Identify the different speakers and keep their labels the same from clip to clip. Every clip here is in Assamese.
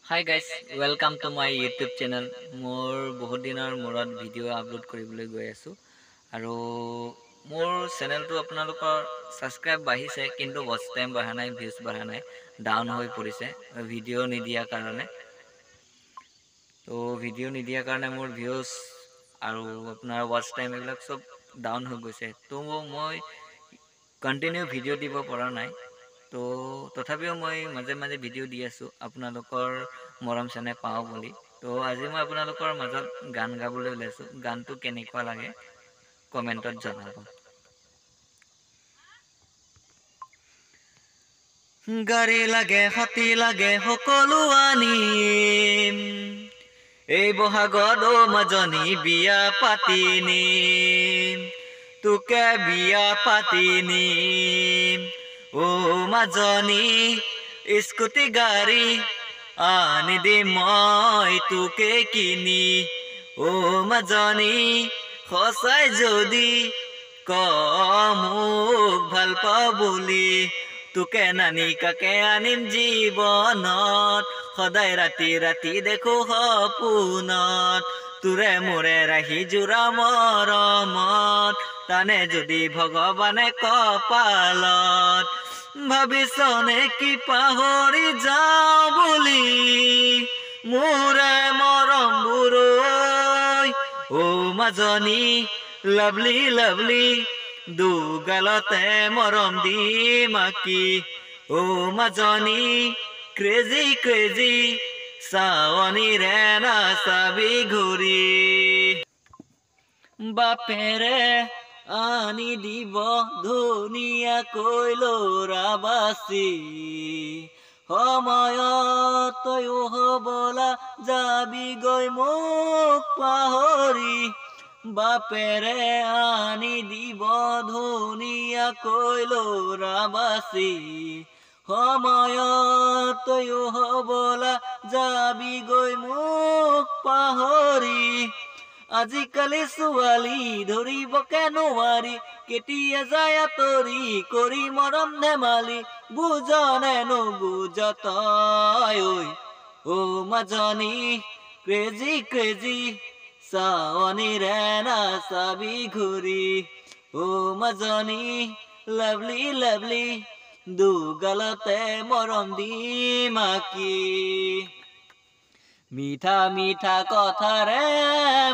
Speaker 1: Hi guys, welcome to my YouTube channel. মোৰ বহুত দিনৰ মূৰত ভিডিঅ' আপলোড কৰিবলৈ গৈ আছো আৰু মোৰ চেনেলটো আপোনালোকৰ সাবস্ক্ৰাইব বাঢ়িছে কিন্তু ওয়াচ টাইম বঢ়া নাই, ভিউজ বঢ়া নাই, ডাউন হৈ পৰিছে ভিডিঅ' নিদিয়াৰ কাৰণে। তো ভিডিঅ' নিদিয়াৰ কাৰণে মোৰ ভিউজ আৰু আপোনাৰ ওয়াচ টাইম এইবিলাক সব ডাউন হৈ গৈছে। তো মই কন্টিনিউ ভিডিঅ' দিব পৰা নাই। তো তথাপিও মই মাজে মাজে ভিডিঅ' দি আছো আপোনালোকৰ মৰম চেনে পাওঁ বুলি। তো আজি মই আপোনালোকৰ মাজত গান গাবলৈ ওলাইছো। গানটো কেনেকুৱা লাগে কমেন্টত জনাব। গাড়ী লাগে হাতী লাগে সকলো আনিম, এই বহাগত মাজনী বিয়া পাতি নিম, তোকে বিয়া পাতি নিম। ও মাজনী স্কুটি গাড়ী আনি দিম মই তোকে কিনি। ও মাজনী সঁচাই যদি ক মোক ভাল পাওঁ বুলি, তোকে নানি কাকে আনিম জীৱনত, সদায় ৰাতি ৰাতি দেখো সপোনত, তোৰে মোৰে ৰাহি জোৰা মৰমত, টানে যদি ভগৱানে কপালত, ভাবিছনে কি পাহৰি যাওঁ বুলি মোৰে মৰমবোৰ। ও মাজনী লাভলি লাভলি দুগালতে মৰম দিম আঁকি। ও মাজনী ক্ৰেজি ক্ৰেজি চাৱনীৰে নাচাবি ঘূৰি। বাপেৰে আনি দিব ধুনীয়াকৈ ল'ৰা বাচি, সময়ত তয়ো হবলা যাবি গৈ মোক পাহৰি। বাপেৰে আনি দিব ধুনীয়াকৈ ল'ৰা বাচি, সময়ত তয়ো হবলা যাবি গৈ মোক পাহৰি। আজিকালি ছোৱালী ধৰিবকে নোৱাৰি, কেতিয়া যায় আঁতৰি কৰি মৰম ধেমালি, বুজনে নুবুজ তই ঐ। ও মাজনী ক্ৰেজি ক্ৰেজি চাৱনীৰে নাচাবি ঘূৰি। ও মাজনী লাভলি লাভলি দুগালতে মৰম দিম আঁকি। মিঠা মিঠা কথাৰে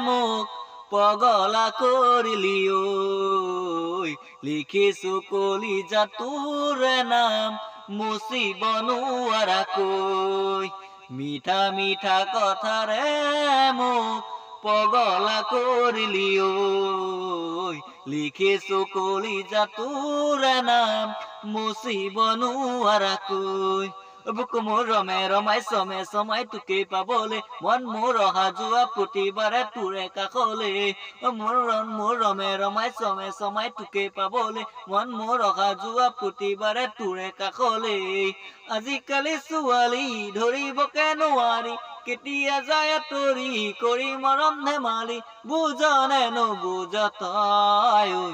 Speaker 1: মোক পগলা কৰিলি ঐ, লিখিছো কলিজাত তোৰে নাম মুচিব নোৱাৰাকৈ। মিঠা মিঠা কথাৰে মোক পগলা কৰিলি ঐ, লিখিছো কলিজাত তোৰে নাম মুচিব নোৱাৰাকৈ। বুক মোৰ ৰমে ৰমাই চমে চমাই তোকে পাবলে, মন মোৰ অহা যোৱা প্ৰতিবাৰে তোৰে কাষলে। মোৰ ৰমে ৰমাই চমে চমাই তোকে পাবলে, মন মোৰ অহা যোৱা প্ৰতিবাৰে তোৰে কাষলে। আজিকালি ছোৱালী ধৰিবকে নোৱাৰি, কেতিয়া যায় আঁতৰি কৰি মৰম ধেমালি, বুজনে নুবুজ তই ঐ।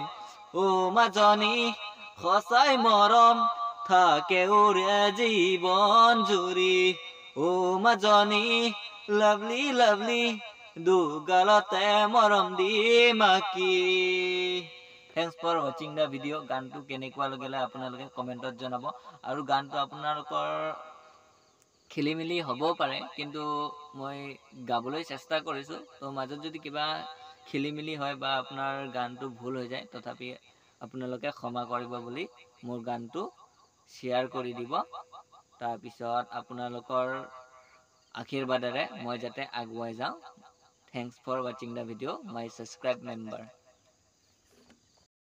Speaker 1: ও মাজনী সঁচাই মৰম থাকে ওৰে জীৱন জুৰি। ও মাজনী লাভলি লাভলি দুগালতে মৰম দিম আঁকি। Thanks for watching the video'. গানটো কেনেকুৱা লাগিলে আপোনালোকে কমেন্টত জনাব। আৰু গানটো আপোনালোকৰ খেলি মেলি হ'বও পাৰে, কিন্তু মই গাবলৈ চেষ্টা কৰিছো। তো মাজত যদি কিবা খেলি মেলি হয় বা আপোনাৰ গানটো ভুল হৈ যায়, তথাপি আপোনালোকে ক্ষমা কৰিব বুলি মোৰ গানটো শ্বেয়াৰ কৰি দিব। তাৰপিছত আপোনালোকৰ আশীৰ্বাদেৰে মই যাতে আগুৱাই যাওঁ। Thanks for watching the video' my subscribe member.